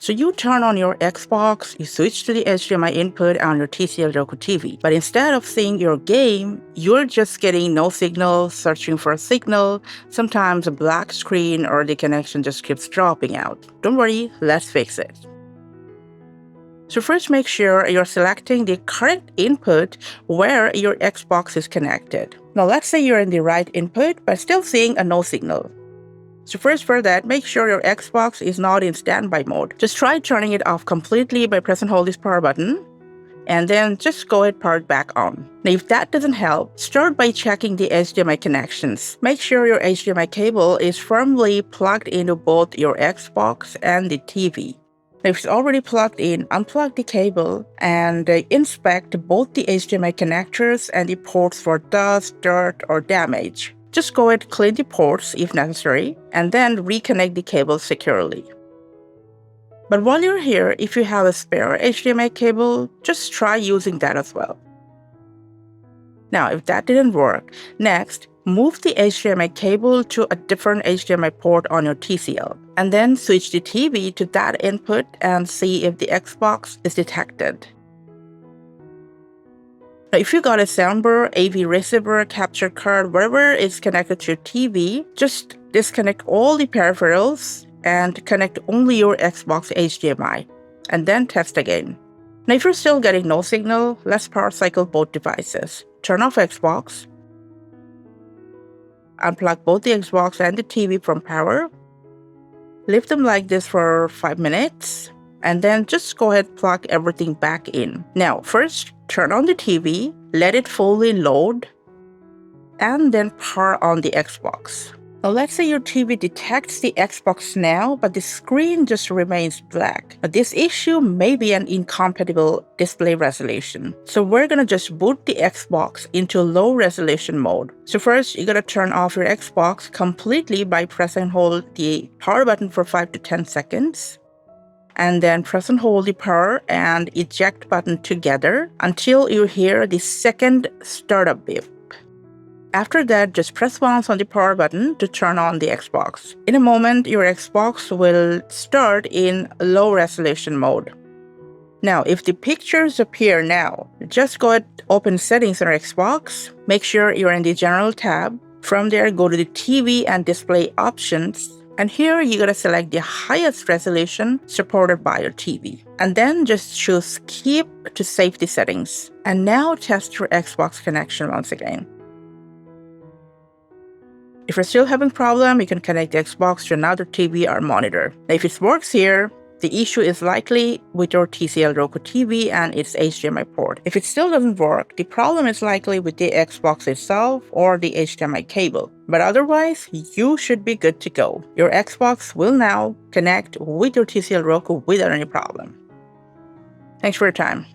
So you turn on your Xbox, you switch to the HDMI input on your TCL Roku TV. But instead of seeing your game, you're just getting no signal, searching for a signal, sometimes a black screen or the connection just keeps dropping out. Don't worry, let's fix it. So first make sure you're selecting the correct input where your Xbox is connected. Now let's say you're in the right input but still seeing a no signal. So first for that, make sure your Xbox is not in standby mode. Just try turning it off completely by press and hold this power button, and then just go ahead and power it back on. Now if that doesn't help, start by checking the HDMI connections. Make sure your HDMI cable is firmly plugged into both your Xbox and the TV. Now if it's already plugged in, unplug the cable and inspect both the HDMI connectors and the ports for dust, dirt, or damage. Just go ahead and clean the ports if necessary, and then reconnect the cable securely. But while you're here, if you have a spare HDMI cable, just try using that as well. Now, if that didn't work, next, move the HDMI cable to a different HDMI port on your TCL, and then switch the TV to that input and see if the Xbox is detected. Now, if you got a soundbar, AV receiver, capture card, whatever is connected to your TV, just disconnect all the peripherals and connect only your Xbox HDMI, and then test again. Now, if you're still getting no signal, let's power cycle both devices. Turn off Xbox, unplug both the Xbox and the TV from power, leave them like this for 5 minutes, and then just go ahead and plug everything back in. Now, first, turn on the TV, let it fully load, and then power on the Xbox. Now let's say your TV detects the Xbox now, but the screen just remains black. Now, this issue may be an incompatible display resolution. So we're gonna just boot the Xbox into low resolution mode. So first, you gotta turn off your Xbox completely by pressing and hold the power button for 5 to 10 seconds. And then press and hold the power and eject button together until you hear the second startup beep. After that, just press once on the power button to turn on the Xbox. In a moment, your Xbox will start in low resolution mode. Now, if the pictures appear now, just go ahead and open settings on your Xbox. Make sure you're in the general tab. From there, go to the TV and display options. And here, you gotta select the highest resolution supported by your TV. And then just choose Keep to save the settings. And now test your Xbox connection once again. If you're still having a problem, you can connect the Xbox to another TV or monitor. Now, if it works here, the issue is likely with your TCL Roku TV and its HDMI port. If it still doesn't work, the problem is likely with the Xbox itself or the HDMI cable. But otherwise, you should be good to go. Your Xbox will now connect with your TCL Roku without any problem. Thanks for your time.